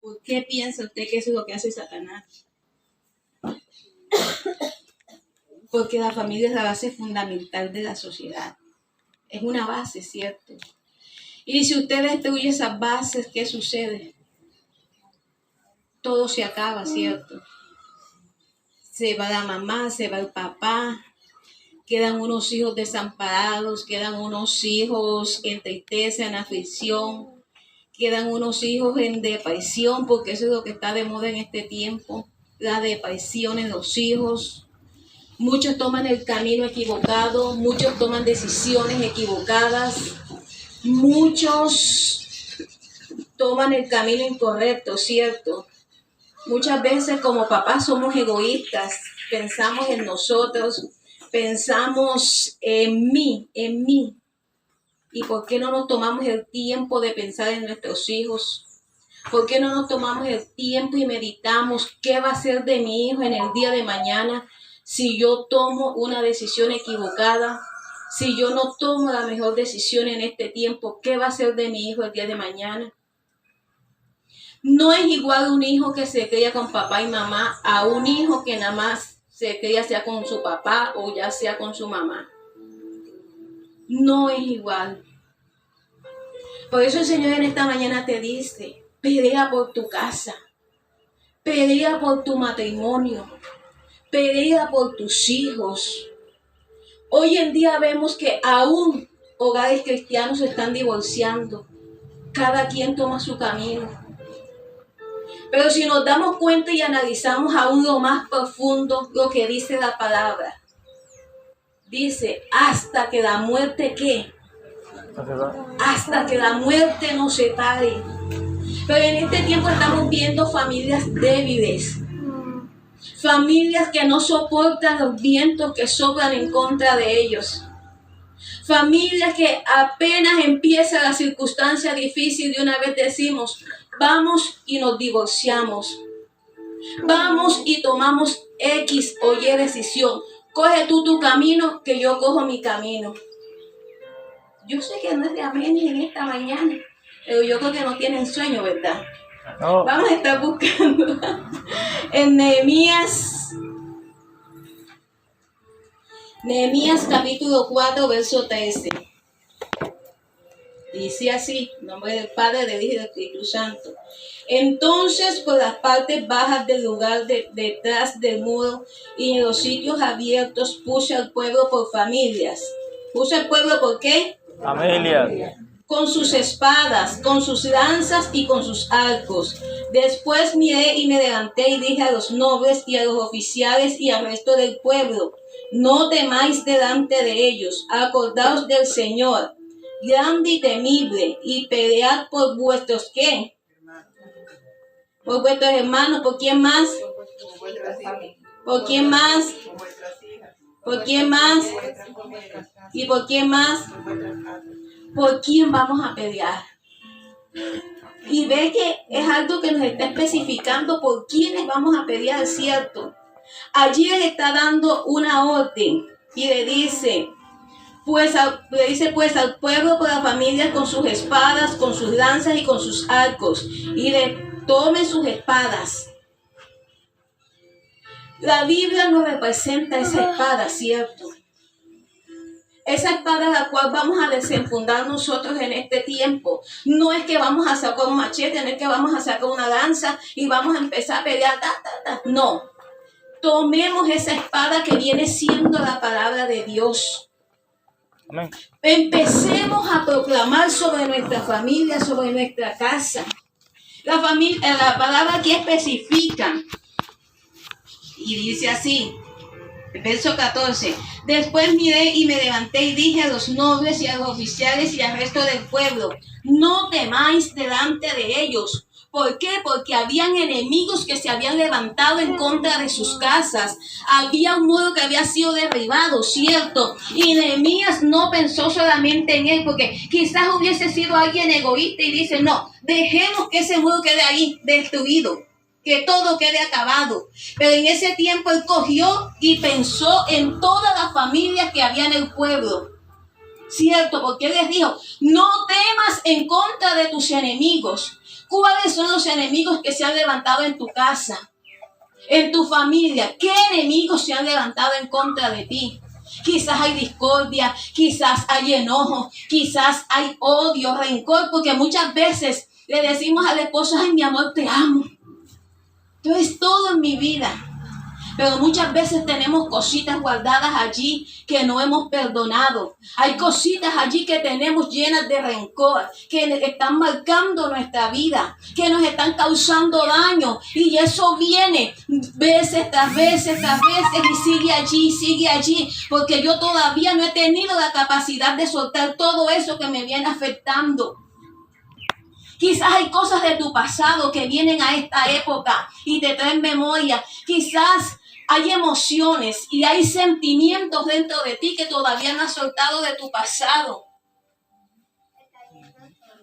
¿Por qué piensa usted que eso es lo que hace Satanás? Porque la familia es la base fundamental de la sociedad. Es una base, ¿cierto? Y si usted destruye esas bases, ¿qué sucede? Todo se acaba, ¿cierto? Se va la mamá, se va el papá, quedan unos hijos desamparados, quedan unos hijos en tristeza, en aflicción, quedan unos hijos en depresión, porque eso es lo que está de moda en este tiempo, la depresión en los hijos. Muchos toman el camino equivocado, muchos toman decisiones equivocadas, muchos toman el camino incorrecto, ¿cierto? Muchas veces como papás somos egoístas, pensamos en nosotros, pensamos en mí. ¿Y por qué no nos tomamos el tiempo de pensar en nuestros hijos? ¿Por qué no nos tomamos el tiempo y meditamos qué va a ser de mi hijo en el día de mañana si yo tomo una decisión equivocada? Si yo no tomo la mejor decisión en este tiempo, ¿qué va a ser de mi hijo el día de mañana? No es igual un hijo que se cría con papá y mamá a un hijo que nada más se cría sea con su papá o ya sea con su mamá. No es igual. Por eso el Señor en esta mañana te dice, pelea por tu casa, pelea por tu matrimonio, pelea por tus hijos. Hoy en día vemos que aún hogares cristianos se están divorciando. Cada quien toma su camino. Pero si nos damos cuenta y analizamos aún lo más profundo, lo que dice la palabra, dice, hasta que la muerte, ¿qué? Hasta que la muerte nos separe. Pero en este tiempo estamos viendo familias débiles, familias que no soportan los vientos que soplan en contra de ellos, familias que apenas empieza la circunstancia difícil de una vez decimos, vamos y nos divorciamos. Vamos y tomamos X o Y decisión. Coge tú tu camino, que yo cojo mi camino. Yo sé que no es de amén en esta mañana, pero yo creo que no tienen sueño, ¿verdad? No. Vamos a estar buscando en Nehemías capítulo 4, verso 13. Dice así, en nombre del Padre, del Hijo y del Espíritu Santo. Entonces, por las partes bajas del lugar detrás del muro y en los sitios abiertos puse al pueblo por familias. ¿Puse al pueblo por qué? Familias. Con sus espadas, con sus lanzas y con sus arcos. Después miré y me levanté y dije a los nobles y a los oficiales y al resto del pueblo, no temáis delante de ellos, acordaos del Señor, grande y temible, y pelead por vuestros ¿qué? Por vuestros hermanos. ¿Por quién más? ¿Por quién más? ¿Por quién más? ¿Y por quién más? ¿Por quién vamos a pelear? Y ve que es algo que nos está especificando por quiénes vamos a pelear, ¿cierto? Allí le está dando una orden y le dice, pues al pueblo por las familias con sus espadas, con sus lanzas y con sus arcos, y le tomen sus espadas. La Biblia nos representa esa espada, ¿cierto? Esa espada la cual vamos a desenfundar nosotros en este tiempo. No es que vamos a sacar un machete, no es que vamos a sacar una lanza y vamos a empezar a pelear. No. Tomemos esa espada que viene siendo la palabra de Dios. Amén. Empecemos a proclamar sobre nuestra familia, sobre nuestra casa. La palabra aquí especifica y dice así, verso 14. Después miré y me levanté y dije a los nobles y a los oficiales y al resto del pueblo, no temáis delante de ellos. ¿Por qué? Porque habían enemigos que se habían levantado en contra de sus casas. Había un muro que había sido derribado, ¿cierto? Y Nehemías no pensó solamente en él, porque quizás hubiese sido alguien egoísta y dice, no, dejemos que ese muro quede ahí destruido, que todo quede acabado. Pero en ese tiempo él cogió y pensó en todas las familias que había en el pueblo. ¿Cierto? Porque él les dijo, no temas en contra de tus enemigos. ¿Cuáles son los enemigos que se han levantado en tu casa, en tu familia? ¿Qué enemigos se han levantado en contra de ti? Quizás hay discordia, quizás hay enojo, quizás hay odio, rencor, porque muchas veces le decimos al esposo: ay, mi amor, te amo. Tú eres todo en mi vida. Pero muchas veces tenemos cositas guardadas allí que no hemos perdonado. Hay cositas allí que tenemos llenas de rencor, que están marcando nuestra vida, que nos están causando daño. Y eso viene veces tras veces tras veces y sigue allí. Porque yo todavía no he tenido la capacidad de soltar todo eso que me viene afectando. Quizás hay cosas de tu pasado que vienen a esta época y te traen memoria. Quizás hay emociones y hay sentimientos dentro de ti que todavía no has soltado de tu pasado.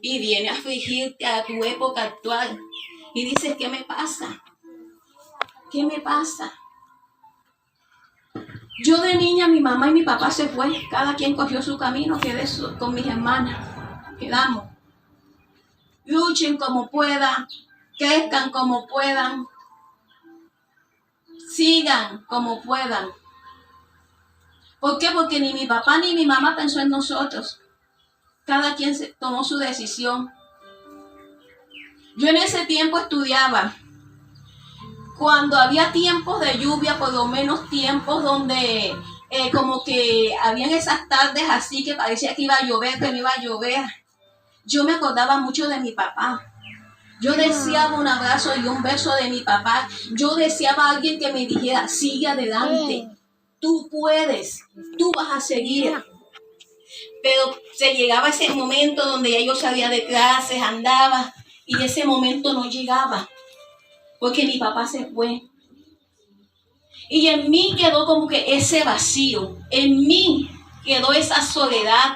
Y viene a afligirte a tu época actual. Y dices: ¿qué me pasa? ¿Qué me pasa? Yo de niña, mi mamá y mi papá se fue. Cada quien cogió su camino. Quedé con mis hermanas. Quedamos. Luchen como puedan. Crezcan como puedan. Sigan como puedan. ¿Por qué? Porque ni mi papá ni mi mamá pensó en nosotros. Cada quien tomó su decisión. Yo en ese tiempo estudiaba. Cuando había tiempos de lluvia, por lo menos tiempos donde como que habían esas tardes así que parecía que iba a llover, que no iba a llover. Yo me acordaba mucho de mi papá. Yo deseaba un abrazo y un beso de mi papá. Yo deseaba a alguien que me dijera: sigue adelante, tú puedes, tú vas a seguir. Pero se llegaba ese momento donde ya yo salía de clases, andaba, y ese momento no llegaba, porque mi papá se fue. Y en mí quedó como que ese vacío, en mí quedó esa soledad,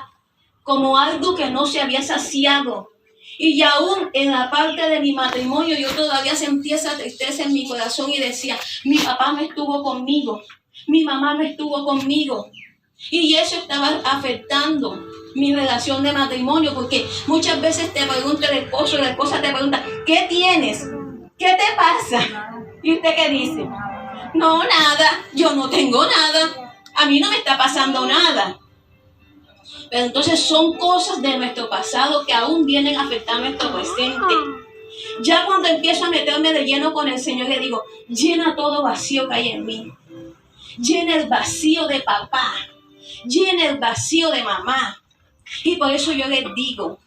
como algo que no se había saciado. Y aún en la parte de mi matrimonio yo todavía sentía esa tristeza en mi corazón y decía: mi papá no estuvo conmigo, mi mamá no estuvo conmigo. Y eso estaba afectando mi relación de matrimonio, porque muchas veces te pregunta el esposo y la esposa te pregunta: ¿qué tienes? ¿Qué te pasa? ¿Y usted qué dice? No, nada, yo no tengo nada, a mí no me está pasando nada. Pero entonces son cosas de nuestro pasado que aún vienen a afectar nuestro presente. Ya cuando empiezo a meterme de lleno con el Señor, le digo: llena todo vacío que hay en mí. Llena el vacío de papá. Llena el vacío de mamá. Y por eso yo les digo: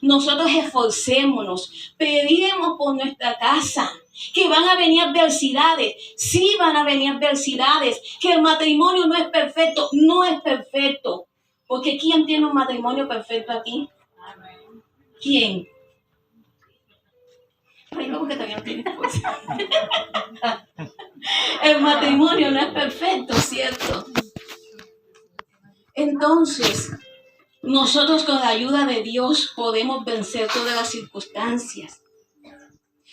nosotros esforcémonos, pedimos por nuestra casa, que van a venir adversidades, sí van a venir adversidades, que el matrimonio no es perfecto, no es perfecto. Porque ¿quién tiene un matrimonio perfecto aquí? ¿Quién? Ay, no, porque todavía no tiene esposa. El matrimonio no es perfecto, ¿cierto? Entonces, nosotros con la ayuda de Dios podemos vencer todas las circunstancias.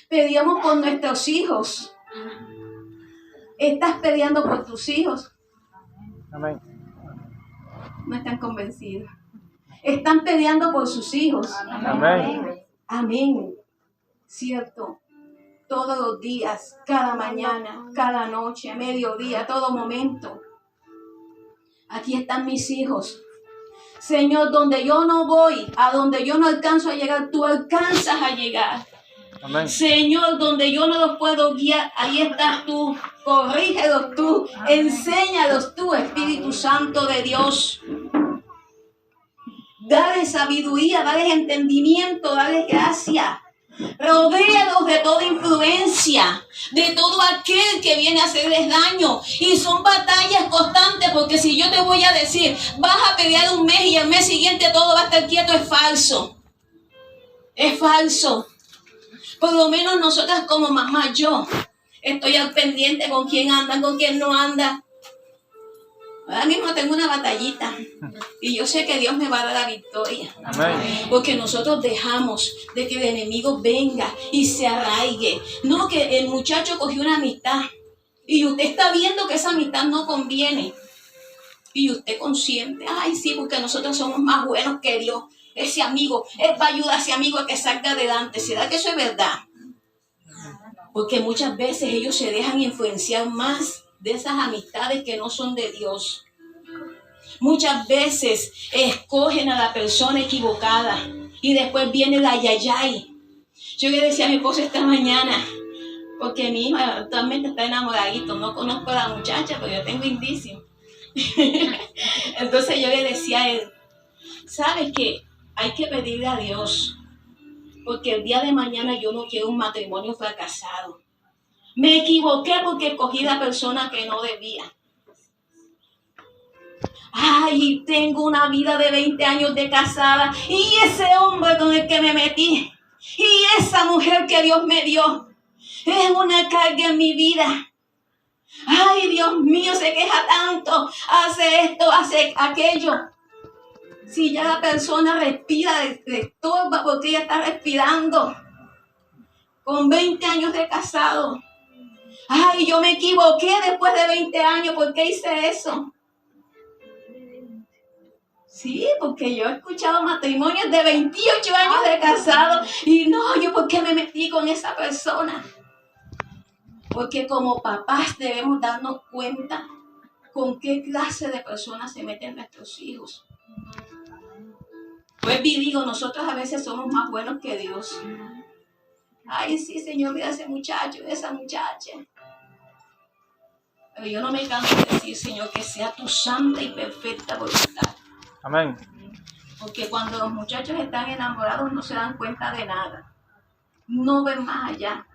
Pedimos por nuestros hijos. ¿Estás peleando por tus hijos? Amén. No están convencidos. Están peleando por sus hijos. Amén. Amén. ¿Cierto? Todos los días, cada mañana, cada noche, mediodía, todo momento. Aquí están mis hijos. Señor, donde yo no voy, a donde yo no alcanzo a llegar, tú alcanzas a llegar. Amén. Señor, donde yo no los puedo guiar, ahí estás tú. Corrígelos tú, enséñalos tú, Espíritu Santo de Dios. Dale sabiduría, dale entendimiento, dale gracia. Rodéalos de toda influencia, de todo aquel que viene a hacerles daño. Y son batallas constantes, porque si yo te voy a decir, vas a pelear un mes y al mes siguiente todo va a estar quieto, es falso. Es falso. Por lo menos nosotras como mamá, yo estoy al pendiente con quién anda, con quién no anda. Ahora mismo tengo una batallita y yo sé que Dios me va a dar la victoria. Amén. Porque nosotros dejamos de que el enemigo venga y se arraigue. No, que el muchacho cogió una amistad y usted está viendo que esa amistad no conviene. Y usted consciente: ay, sí, porque nosotros somos más buenos que Dios. ese amigo, él va a ayudar a ese amigo a que salga adelante. ¿Será que eso es verdad? Porque muchas veces ellos se dejan influenciar más de esas amistades que no son de Dios. Muchas veces escogen a la persona equivocada y después viene la yayay. Yo le decía a mi esposa esta mañana, porque mi hijo actualmente está enamoradito, no conozco a la muchacha, pero yo tengo indicios. Entonces yo le decía a él, ¿sabes qué? Hay que pedirle a Dios, porque el día de mañana yo no quiero un matrimonio fracasado. Me equivoqué porque escogí la persona que no debía. Ay, tengo una vida de 20 años de casada y ese hombre con el que me metí y esa mujer que Dios me dio es una carga en mi vida. Ay, Dios mío, se queja tanto, hace esto, hace aquello. Si ya la persona respira, le estorba porque ella está respirando. Con 20 años de casado. Ay, yo me equivoqué después de 20 años, ¿por qué hice eso? Sí, porque yo he escuchado matrimonios de 28 años de casado y no, yo ¿por qué me metí con esa persona? Porque como papás debemos darnos cuenta con qué clase de personas se meten nuestros hijos. Pues digo, nosotros a veces somos más buenos que Dios. Ay, sí, Señor, mira ese muchacho, esa muchacha. Pero yo no me canso de decir, Señor, que sea tu santa y perfecta voluntad. Amén. Porque cuando los muchachos están enamorados no se dan cuenta de nada. No ven más allá.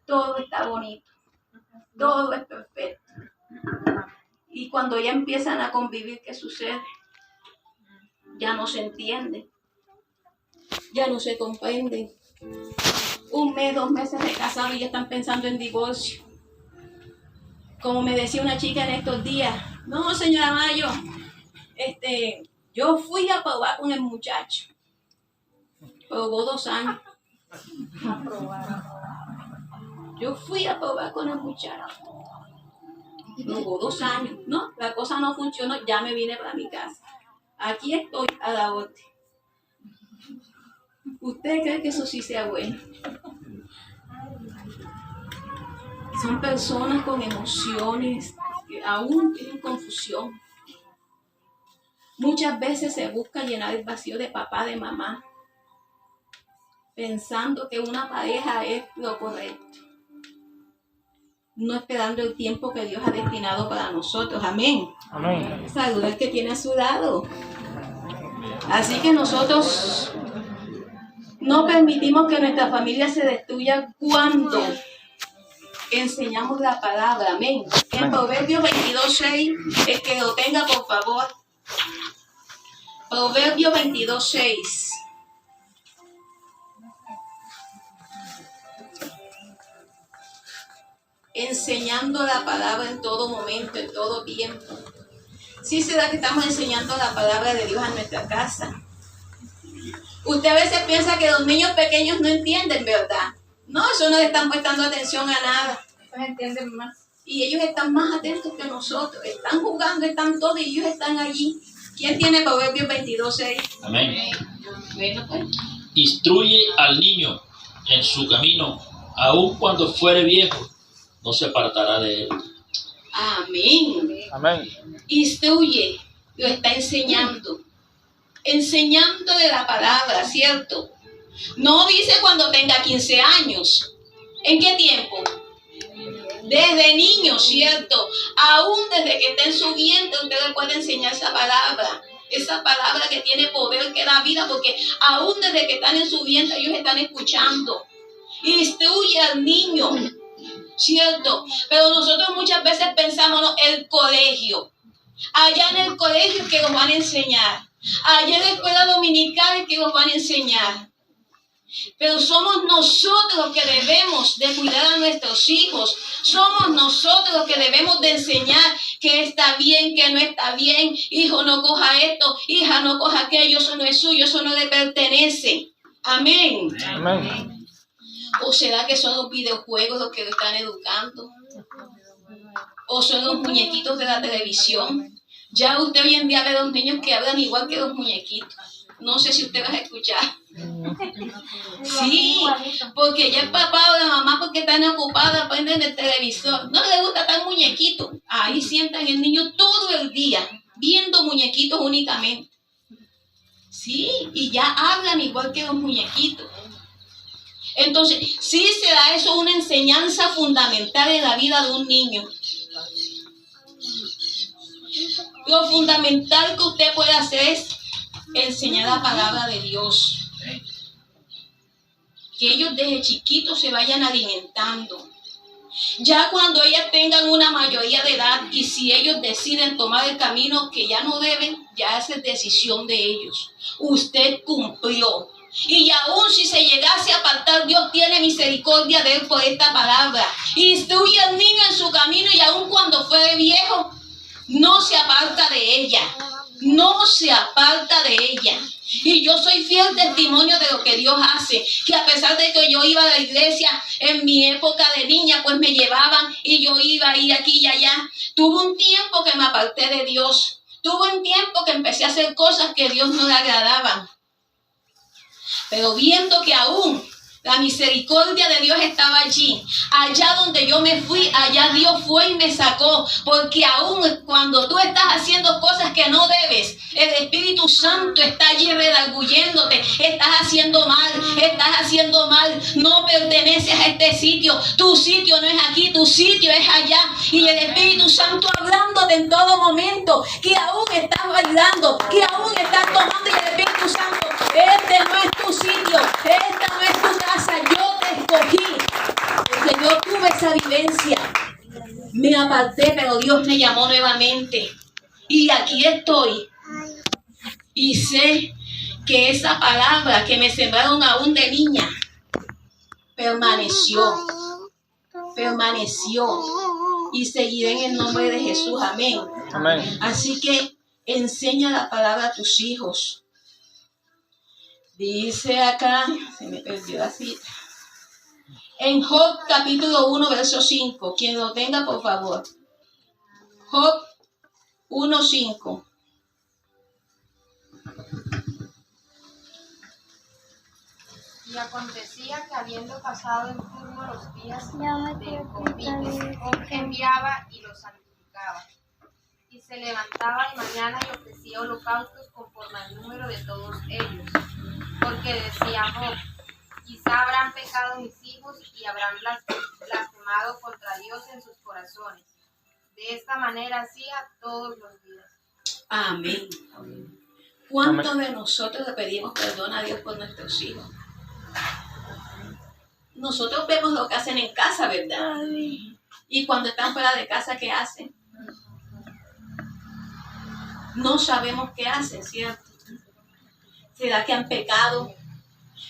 Todo está bonito. Todo es perfecto. Y cuando ya empiezan a convivir, ¿qué sucede? Ya no se entienden. Ya no se comprenden. 1 mes, 2 meses de casado y ya están pensando en divorcio. Como me decía una chica en estos días, no, señora Mayo, yo fui a probar con el muchacho. Probó 2 años. Yo fui a probar con el muchacho. Probó 2 años. No, la cosa no funcionó, ya me vine para mi casa. Aquí estoy a la orden. ¿Usted cree que eso sí sea bueno? Son personas con emociones que aún tienen confusión. Muchas veces se busca llenar el vacío de papá, de mamá, pensando que una pareja es lo correcto, no esperando el tiempo que Dios ha destinado para nosotros. Amén. Amén. Saluda al que tiene a su lado. Así que nosotros no permitimos que nuestra familia se destruya cuando enseñamos la palabra. Amén. En Proverbios 22:6, el que lo tenga, por favor. Proverbios 22:6. Enseñando la palabra en todo momento, en todo tiempo. Sí será que estamos enseñando la palabra de Dios a nuestra casa. Usted a veces piensa que los niños pequeños no entienden, ¿verdad? No, eso no le están prestando atención a nada. Ellos entienden más. Y ellos están más atentos que nosotros. Están jugando, están todos y ellos están allí. ¿Quién tiene Proverbios 22:6? Amén. Bueno, pues. Instruye al niño en su camino, aun cuando fuere viejo, no se apartará de él. Amén. Amén. Instruye, lo está enseñando. Enseñándole la palabra, ¿cierto? No dice cuando tenga 15 años. ¿En qué tiempo? Desde niño, ¿cierto? Aún desde que está en su vientre, usted le puede enseñar esa palabra que tiene poder, que da vida, porque aún desde que están en su vientre, ellos están escuchando. Instruye al niño, ¿cierto? Pero nosotros muchas veces pensamos, no, el colegio. Allá en el colegio que nos van a enseñar. Allá en la escuela dominical que nos van a enseñar. Pero somos nosotros los que debemos de cuidar a nuestros hijos. Somos nosotros los que debemos de enseñar que está bien, que no está bien. Hijo, no coja esto. Hija, no coja aquello. Eso no es suyo, eso no le pertenece. Amén. Amén. ¿O será que son los videojuegos los que lo están educando? ¿O son los muñequitos de la televisión? Ya usted hoy en día ve a los niños que hablan igual que los muñequitos. No sé si usted va a escuchar. Sí, porque ya el papá o la mamá, porque están ocupadas, prenden el televisor. No les gusta tan muñequitos. Ahí sientan el niño todo el día, viendo muñequitos únicamente. Sí, y ya hablan igual que los muñequitos. Entonces, sí se da eso una enseñanza fundamental en la vida de un niño. Lo fundamental que usted puede hacer es enseñar la palabra de Dios. Que ellos desde chiquitos se vayan alimentando. Ya cuando ellas tengan una mayoría de edad y si ellos deciden tomar el camino que ya no deben, ya esa es decisión de ellos. Usted cumplió. Y aún si se llegase a apartar, Dios tiene misericordia de él por esta palabra. Instruye al niño en su camino y aún cuando fuere viejo, no se aparta de ella. No se aparta de ella. Y yo soy fiel testimonio de lo que Dios hace. Que a pesar de que yo iba a la iglesia en mi época de niña, pues me llevaban y yo iba a ir aquí y allá. Tuve un tiempo que me aparté de Dios. Tuve un tiempo que empecé a hacer cosas que a Dios no le agradaban. Pero viendo que aún la misericordia de Dios estaba allí. Allá donde yo me fui, allá Dios fue y me sacó. Porque aún cuando tú estás haciendo cosas que no debes, el Espíritu Santo está allí redarguyéndote. Estás haciendo mal, no perteneces a este sitio. Tu sitio no es aquí, tu sitio es allá. Y el Espíritu Santo hablándote en todo momento, que aún estás bailando, que aún estás tomando, y el Espíritu Santo, este no es tu sitio, esta no es tu casa, yo te escogí. Porque yo tuve esa vivencia. Me aparté, pero Dios me llamó nuevamente. Y aquí estoy. Y sé que esa palabra que me sembraron aún de niña permaneció. Y seguiré en el nombre de Jesús. Amén. Amén. Así que enseña la palabra a tus hijos. Dice acá, se me perdió la cita. En Job capítulo 1, verso 5. Quien lo tenga, por favor. Job 1:5. Y acontecía que habiendo pasado en turno los días del convite, Job enviaba y los santificaba. Y se levantaba de mañana y ofrecía holocaustos conforme al número de todos ellos. Porque decía Job, quizá habrán pecado mis hijos y habrán blasfemado contra Dios en sus corazones. De esta manera hacía todos los días. Amén. ¿Cuántos de nosotros le pedimos perdón a Dios por nuestros hijos? Nosotros vemos lo que hacen en casa, ¿verdad? Y cuando están fuera de casa, ¿qué hacen? No sabemos qué hacen, ¿cierto? ¿Será que han pecado?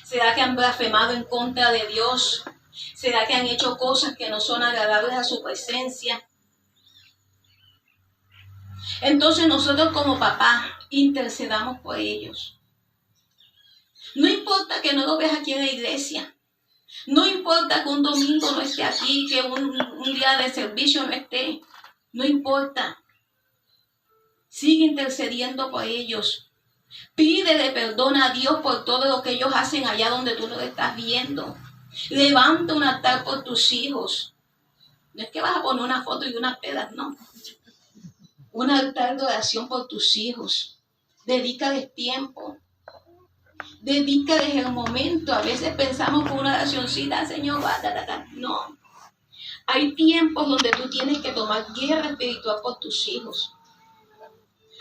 ¿Será que han blasfemado en contra de Dios? ¿Será que han hecho cosas que no son agradables a su presencia? Entonces nosotros como papá intercedamos por ellos. No importa que no lo veas aquí en la iglesia. No importa que un domingo no esté aquí, que un día de servicio no esté. No importa. Sigue intercediendo por ellos. Pídele perdón a Dios por todo lo que ellos hacen allá donde tú lo estás viendo. Levanta un altar por tus hijos. No es que vas a poner una foto y unas pedas, no. Un altar de oración por tus hijos. Dedícales tiempo. Dedícales el momento. A veces pensamos con una oracioncita, Señor, no. Hay tiempos donde tú tienes que tomar guerra espiritual por tus hijos.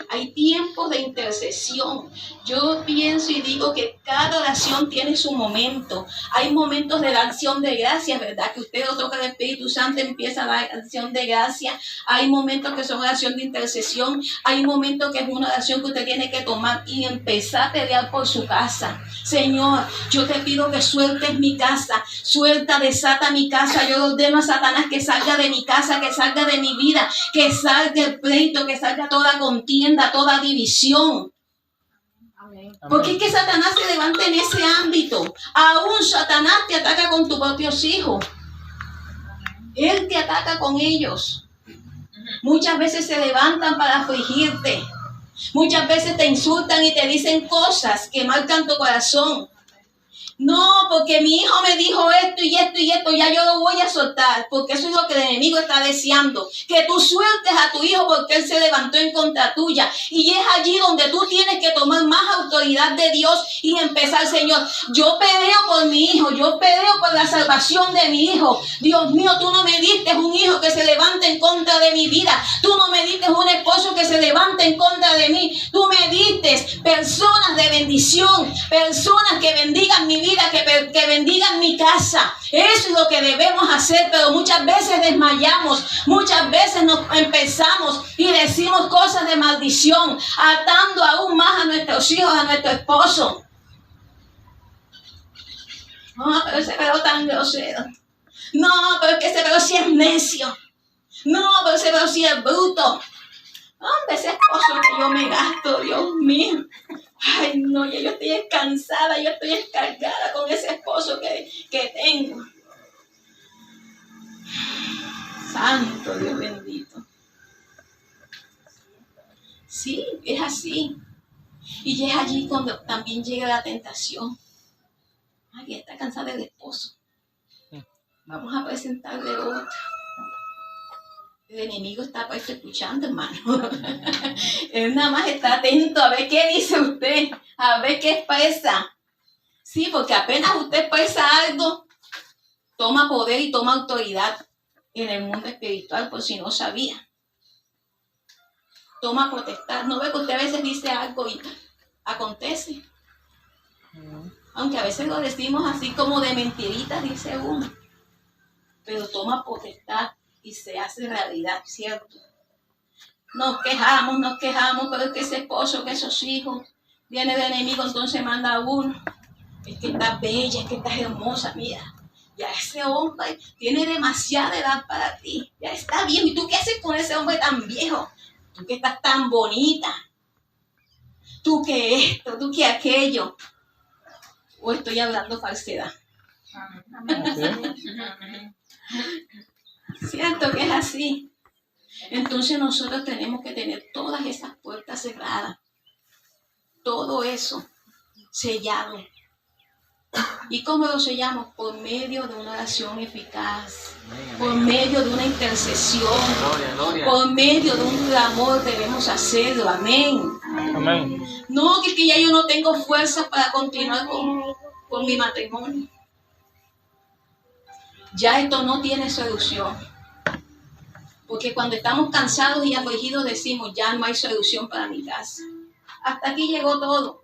Hay tiempos de intercesión. Yo pienso y digo que cada oración tiene su momento. Hay momentos de la acción de gracias, ¿verdad? Que usted lo toca el Espíritu Santo, empieza la acción de gracias. Hay momentos que son oración de intercesión. Hay momentos que es una oración que usted tiene que tomar y empezar a pelear por su casa. Señor, yo te pido que sueltes mi casa. Suelta, desata mi casa. Yo ordeno a Satanás que salga de mi casa, que salga de mi vida, que salga el pleito, que salga toda contienda, toda división. Amén. Porque es que Satanás se levanta en ese ámbito. Aún Satanás te ataca con tus propios hijos. Él te ataca con ellos. Muchas veces se levantan para afligirte. Muchas veces te insultan y te dicen cosas que marcan tu corazón. No, porque mi hijo me dijo esto y esto y esto, ya yo lo voy a soltar, porque eso es lo que el enemigo está deseando, que tú sueltes a tu hijo porque él se levantó en contra tuya. Y es allí donde tú tienes que tomar más autoridad de Dios y empezar, Señor, yo peleo por mi hijo, yo peleo por la salvación de mi hijo. Dios mío, tú no me diste un hijo que se levante en contra de mi vida, tú no me diste un esposo que se levante en contra de mí, tú me diste personas de bendición, personas que bendigan mi vida, que bendigan mi casa. Eso es lo que debemos hacer, pero muchas veces desmayamos, muchas veces nos empezamos y decimos cosas de maldición, atando aún más a nuestros hijos, a nuestro esposo. No, pero ese pero tan grosero. No, pero es que ese pero sí es necio. No, pero ese pero sí es bruto. Hombre, ese esposo que yo me gasto, Dios mío. Ay, no, ya yo estoy cansada, yo estoy descargada con ese esposo que tengo. Santo Dios bendito. Sí, es así. Y es allí cuando también llega la tentación. Ay, está cansada del esposo. Vamos a presentarle otro. El enemigo está pues escuchando, hermano. Él nada más está atento a ver qué dice usted, a ver qué expresa. Sí, porque apenas usted expresa algo, toma poder y toma autoridad en el mundo espiritual, por si no sabía. Toma potestad. ¿No ve que usted a veces dice algo y acontece? Aunque a veces lo decimos así como de mentiritas, dice uno. Pero toma potestad y se hace realidad, ¿cierto? Nos quejamos, pero es que ese esposo, que esos hijos, viene del enemigo, entonces manda a uno. Es que estás bella, es que estás hermosa, mira. Ya ese hombre tiene demasiada edad para ti. Ya está viejo. ¿Y tú qué haces con ese hombre tan viejo? Tú que estás tan bonita. Tú que esto, tú que aquello. O estoy hablando falsedad. Cierto que es así. Entonces nosotros tenemos que tener todas esas puertas cerradas. Todo eso sellado. ¿Y cómo lo sellamos? Por medio de una oración eficaz, por medio de una intercesión, por medio de un clamor debemos hacerlo. Amén. Amén. No, que ya yo no tengo fuerzas para continuar con mi matrimonio. Ya esto no tiene solución. Porque cuando estamos cansados y afligidos decimos, ya no hay solución para mi casa. Hasta aquí llegó todo.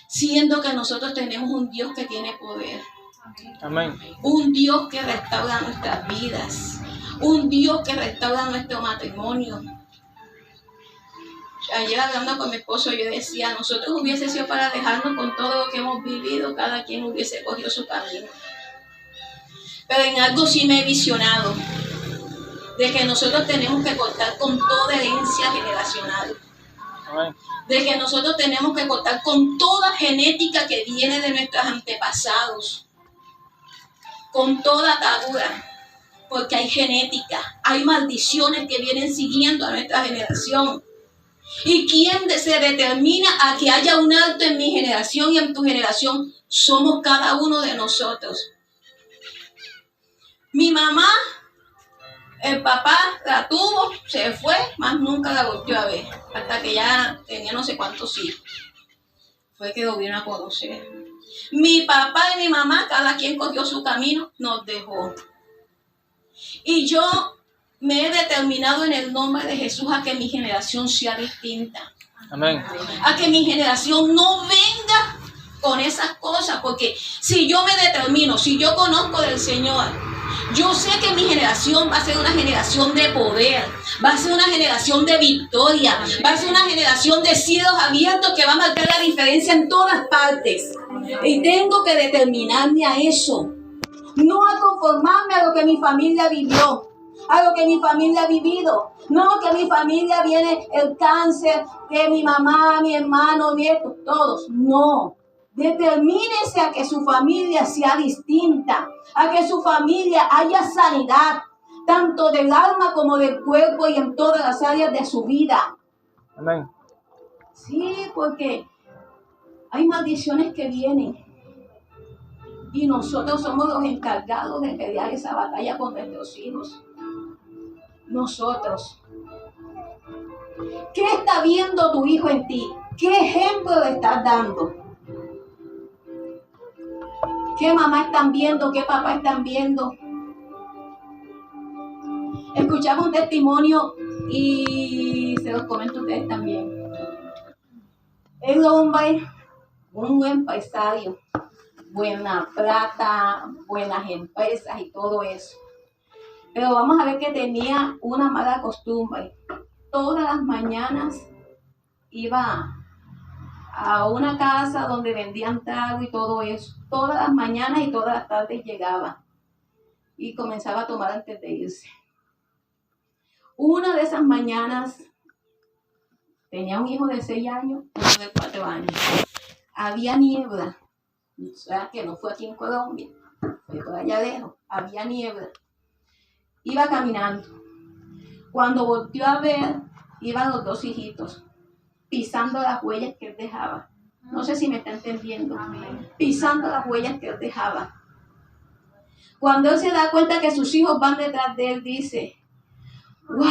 Siendo que nosotros tenemos un Dios que tiene poder. Amén. Un Dios que restaura nuestras vidas. Un Dios que restaura nuestro matrimonio. Ayer hablando con mi esposo yo decía, nosotros hubiese sido para dejarnos con todo lo que hemos vivido, cada quien hubiese cogido su camino. Pero en algo sí me he visionado, de que nosotros tenemos que cortar con toda herencia generacional. Amén. De que nosotros tenemos que cortar con toda genética que viene de nuestros antepasados. Con toda atadura. Porque hay genética, hay maldiciones que vienen siguiendo a nuestra generación. ¿Y quién se determina a que haya un alto en mi generación y en tu generación? Somos cada uno de nosotros. Mi mamá, el papá la tuvo, se fue, más nunca la volvió a ver, hasta que ya tenía no sé cuántos hijos. Fue que lo vino a conocer. Mi papá y mi mamá, cada quien cogió su camino, nos dejó. Y yo me he determinado en el nombre de Jesús a que mi generación sea distinta. Amén. A que mi generación no venga con esas cosas, porque si yo me determino, si yo conozco del Señor, yo sé que mi generación va a ser una generación de poder, va a ser una generación de victoria, va a ser una generación de cielos abiertos que va a marcar la diferencia en todas partes. Y tengo que determinarme a eso, no a conformarme a lo que mi familia vivió, a lo que mi familia ha vivido. No, que mi familia viene el cáncer, que mi mamá, mi hermano, mi esto, todos. No. Determínese a que su familia sea distinta, a que su familia haya sanidad, tanto del alma como del cuerpo y en todas las áreas de su vida. Amén. Sí, porque hay maldiciones que vienen y nosotros somos los encargados de pelear esa batalla con nuestros hijos. Nosotros. ¿Qué está viendo tu hijo en ti? ¿Qué ejemplo le estás dando? ¿Qué mamá están viendo? ¿Qué papá están viendo? Escuchaba un testimonio y se los comento a ustedes también. El hombre, un empresario, buena plata, buenas empresas y todo eso. Pero vamos a ver que tenía una mala costumbre. Todas las mañanas iba a una casa donde vendían trago y todo eso. Todas las mañanas y todas las tardes llegaba y comenzaba a tomar antes de irse. Una de esas mañanas tenía un hijo de 6 años, uno de 4 años. Había niebla, o sea que no fue aquí en Colombia, fue por allá lejos. Había niebla. Iba caminando. Cuando volteó a ver, iban los 2 hijitos pisando las huellas que él dejaba. No sé si me está entendiendo. Pisando las huellas que él dejaba. Cuando él se da cuenta que sus hijos van detrás de él, dice: wow,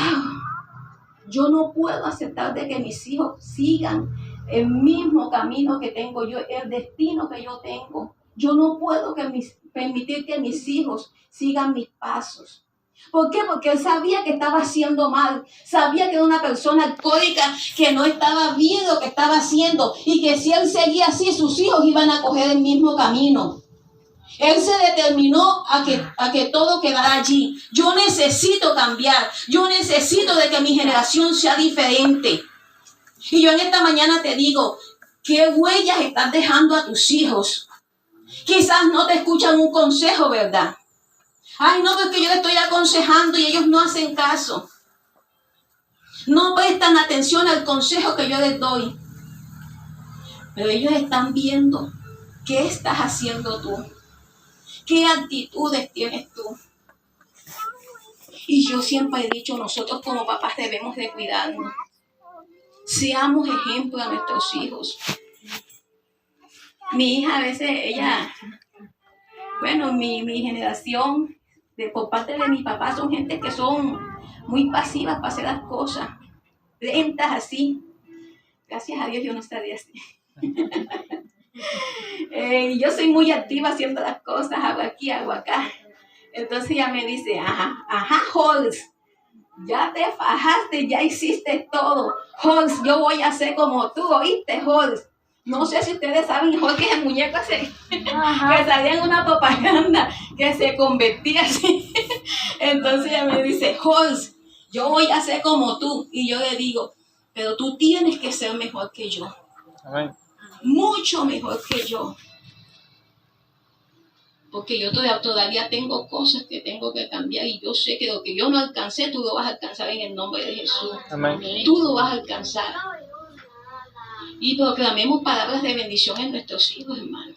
yo no puedo aceptar de que mis hijos sigan el mismo camino que tengo yo, el destino que yo tengo. Yo no puedo permitir que mis hijos sigan mis pasos. ¿Por qué? Porque él sabía que estaba haciendo mal, sabía que era una persona alcohólica, que no estaba bien lo que estaba haciendo y que si él seguía así, sus hijos iban a coger el mismo camino. Él se determinó a que todo quedara allí. Yo necesito cambiar, yo necesito de que mi generación sea diferente. Y yo en esta mañana te digo, ¿qué huellas estás dejando a tus hijos? Quizás no te escuchan un consejo, ¿verdad? Ay, no, porque yo les estoy aconsejando y ellos no hacen caso. No prestan atención al consejo que yo les doy. Pero ellos están viendo qué estás haciendo tú. ¿Qué actitudes tienes tú? Y yo siempre he dicho, nosotros como papás debemos de cuidarnos. Seamos ejemplo a nuestros hijos. Mi hija a veces, mi generación, por parte de mi papá, son gente que son muy pasivas para hacer las cosas. Lentas así. Gracias a Dios yo no estaría así. Yo soy muy activa haciendo las cosas, hago aquí, hago acá. Entonces ella me dice, ajá, Holz, ya te fajaste, ya hiciste todo. Holz, yo voy a ser como tú, ¿oíste, Holz? No sé si ustedes saben, Holz, que es el muñeco ese, que salía en una propaganda, que se convertía así. Entonces ella me dice, Holz, yo voy a ser como tú. Y yo le digo, pero tú tienes que ser mejor que yo. Amén. Mucho mejor que yo. Porque yo todavía tengo cosas que tengo que cambiar y yo sé que lo que yo no alcancé, tú lo vas a alcanzar en el nombre de Jesús. Amén. Tú lo vas a alcanzar. Y proclamemos palabras de bendición en nuestros hijos, hermano.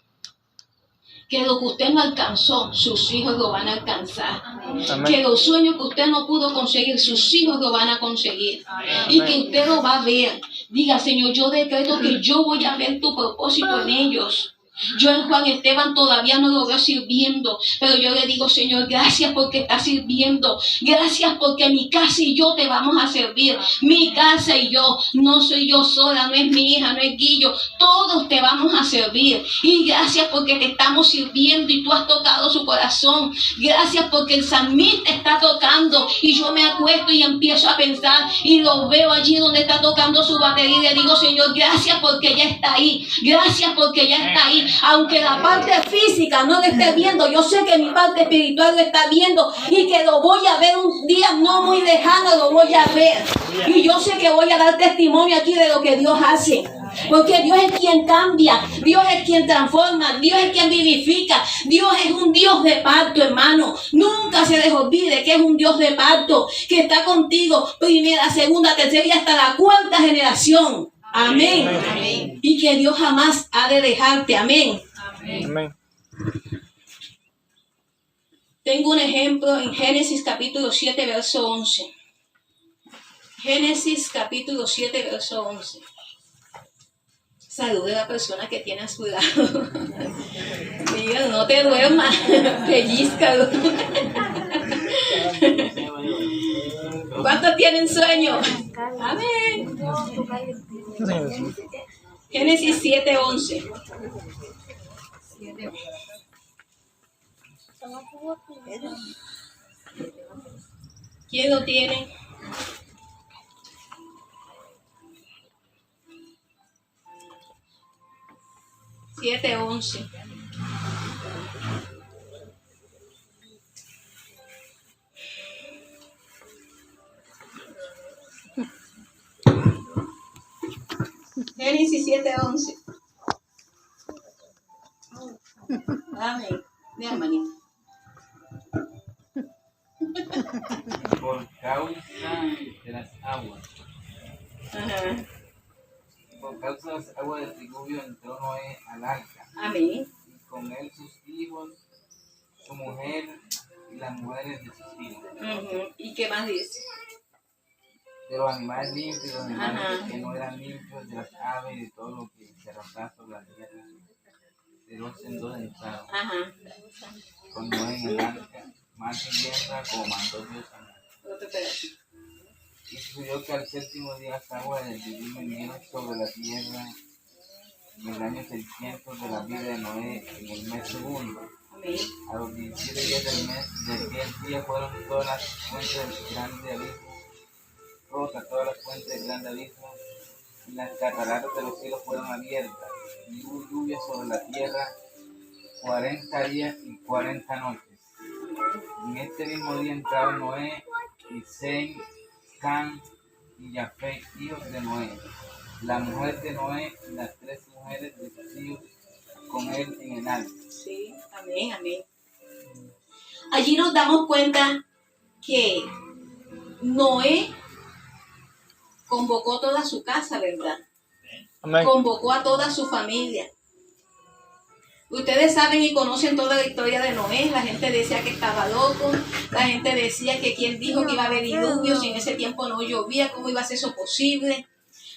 Que lo que usted no alcanzó, sus hijos lo van a alcanzar. Amén. Que los sueños que usted no pudo conseguir, sus hijos lo van a conseguir. Y que usted lo va a ver. Diga, Señor, yo decreto que yo voy a ver tu propósito en ellos. Yo en Juan Esteban todavía no lo veo sirviendo, pero yo le digo, Señor, gracias porque está sirviendo. Gracias porque mi casa y yo te vamos a servir. Mi casa y yo, no soy yo sola, no es mi hija, no es Guillo. Todos te vamos a servir. Y gracias porque te estamos sirviendo y tú has tocado su corazón. Gracias porque el salmista está tocando y yo me acuesto y empiezo a pensar y lo veo allí donde está tocando su batería y le digo, Señor, gracias porque ya está ahí. Gracias porque ya está ahí. Aunque la parte física no lo esté viendo, yo sé que mi parte espiritual lo está viendo y que lo voy a ver un día no muy lejano, lo voy a ver. Y yo sé que voy a dar testimonio aquí de lo que Dios hace. Porque Dios es quien cambia, Dios es quien transforma, Dios es quien vivifica. Dios es un Dios de pacto, hermano. Nunca se les olvide que es un Dios de pacto, que está contigo primera, segunda, tercera y hasta la 4ª generación. Amén. Amén. Y que Dios jamás ha de dejarte. Amén. Amén. Tengo un ejemplo en Génesis capítulo 7, verso 11. Génesis capítulo 7, verso 11. Salude a la persona que tiene a su lado. Mira, no te duermas, pellízcalo. ¿Cuántos tienen sueño? Amén. Génesis 7, 11. ¿Quién lo tiene? Siete, 11. Génesis 7, 11. Amén. Mi hermanita. Por causa de las aguas. Ajá. Por causa de las aguas del diluvio entró Noé al arca, Amén. y con él sus hijos, su mujer y las mujeres de sus hijos. ¿Y qué más dice? De los animales limpios y los animales Ajá. que no eran limpios, de las aves y de todo lo que se arrojaba sobre la tierra. De dos en dos entraron Ajá. con Noé en el arca, mar y tierra, como mandó Dios a Noé. Otro pedacito. Y sucedió que al séptimo día las aguas del diluvio vinieron sobre la tierra en el año 600 de la vida de Noé, en el mes segundo. Amén. A los 17 días del mes, del 10 día fueron todas las fuentes del grande abismo, rotas todas las fuentes del grande abismo, y las cataratas de los cielos fueron abiertas, y hubo lluvia sobre la tierra 40 días y 40 noches. En este mismo día entraron Noé y Sem, Cam y Jafet, hijos de Noé, la mujer de Noé y las 3 mujeres de sus hijos con él en el arca. Sí, amén, amén. Allí nos damos cuenta que Noé convocó toda su casa, ¿verdad? Amén. Convocó a toda su familia. Ustedes saben y conocen toda la historia de Noé. La gente decía que estaba loco. La gente decía que quién dijo que iba a haber diluvio si en ese tiempo no llovía, cómo iba a ser eso posible.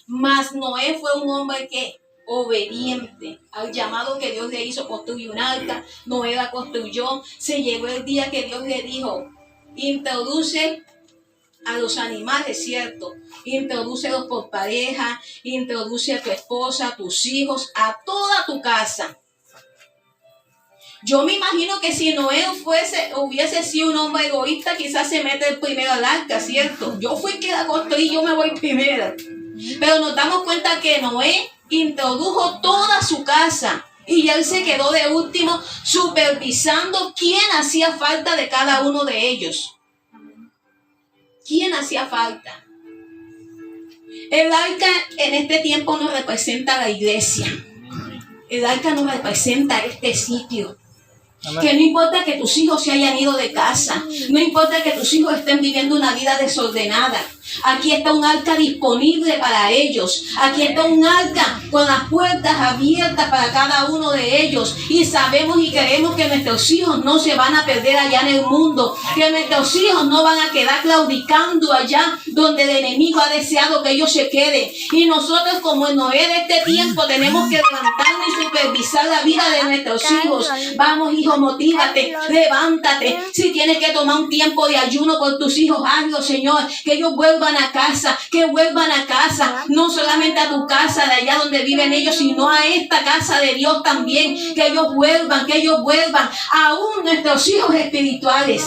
Mas Noé fue un hombre que obediente al llamado que Dios le hizo, construyó un arca. Noé la construyó. Se llegó el día que Dios le dijo, introduce a los animales, ¿cierto? Introdúcelos por pareja, introduce a tu esposa, a tus hijos, a toda tu casa. Yo me imagino que si Noé hubiese sido un hombre egoísta, quizás se mete el primero al arca, ¿cierto? Yo fui que la construí, yo me voy primero. Pero nos damos cuenta que Noé introdujo toda su casa y él se quedó de último supervisando quién hacía falta de cada uno de ellos. ¿Quién hacía falta? El arca en este tiempo nos representa a la iglesia. El arca nos representa este sitio. Amén. Que no importa que tus hijos se hayan ido de casa, no importa que tus hijos estén viviendo una vida desordenada, aquí está un arca disponible para ellos, aquí está un arca con las puertas abiertas para cada uno de ellos, y sabemos y queremos que nuestros hijos no se van a perder allá en el mundo, que nuestros hijos no van a quedar claudicando allá donde el enemigo ha deseado que ellos se queden, y nosotros como en Noé de este tiempo tenemos que levantarnos y supervisar la vida de nuestros hijos. Vamos, hijo, motívate, levántate. Si tienes que tomar un tiempo de ayuno por tus hijos, hazlo, Señor. Que ellos vuelvan a casa, no solamente a tu casa de allá donde viven ellos, sino a esta casa de Dios también. Que ellos vuelvan, aún nuestros hijos espirituales.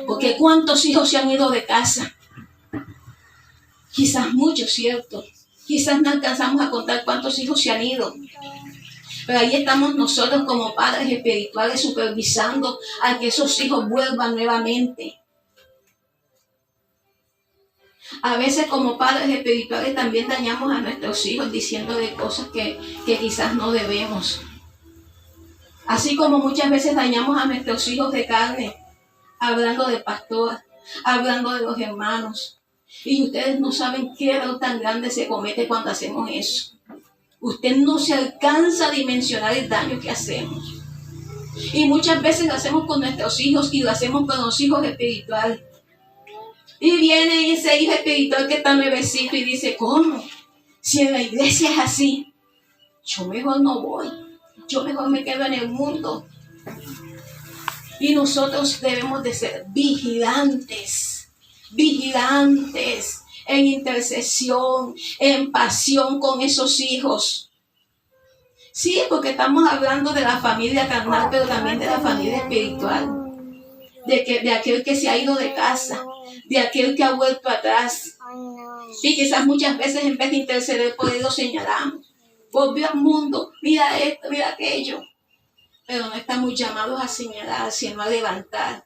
Porque ¿cuántos hijos se han ido de casa? Quizás muchos, ¿cierto? Quizás no alcanzamos a contar cuántos hijos se han ido. Pero ahí estamos nosotros como padres espirituales supervisando a que esos hijos vuelvan nuevamente. A veces como padres espirituales también dañamos a nuestros hijos diciéndole cosas que quizás no debemos. Así como muchas veces dañamos a nuestros hijos de carne, hablando de pastor, hablando de los hermanos. Y ustedes no saben qué error tan grande se comete cuando hacemos eso. Usted no se alcanza a dimensionar el daño que hacemos. Y muchas veces lo hacemos con nuestros hijos y lo hacemos con los hijos espirituales. Y viene ese hijo espiritual que está nuevecito y dice, ¿cómo? Si en la iglesia es así, yo mejor no voy. Yo mejor me quedo en el mundo. Y nosotros debemos de ser vigilantes, vigilantes en intercesión, en pasión con esos hijos. Sí, porque estamos hablando de la familia carnal, pero también de la familia espiritual. De aquel que se ha ido de casa, de aquel que ha vuelto atrás. Y quizás muchas veces en vez de interceder por él lo señalamos. Volvió al mundo, mira esto, mira aquello. Pero no estamos llamados a señalar, sino a levantar.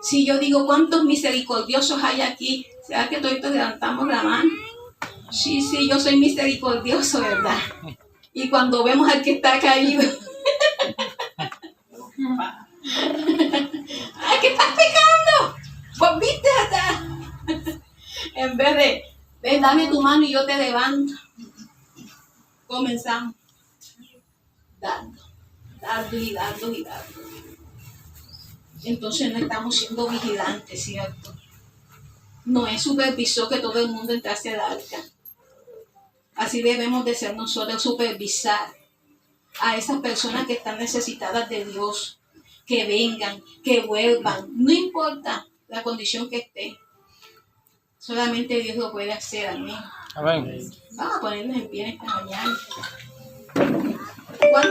Si yo digo, ¿cuántos misericordiosos hay aquí? ¿Será que todos levantamos la mano? Sí, yo soy misericordioso, ¿verdad? Y cuando vemos al que está caído, ¡ay, que estás pecando! Volviste atrás. En vez de, ven, dame tu mano y yo te levanto. Comenzamos. Dando y dando y dando. Entonces no estamos siendo vigilantes, ¿cierto? Noé supervisó que todo el mundo entrase al arca. Así debemos de ser nosotros, supervisar a esas personas que están necesitadas de Dios, que vengan, que vuelvan, no importa la condición que esté. Solamente Dios lo puede hacer, amén. Amén. Vamos a ponernos en pie esta mañana.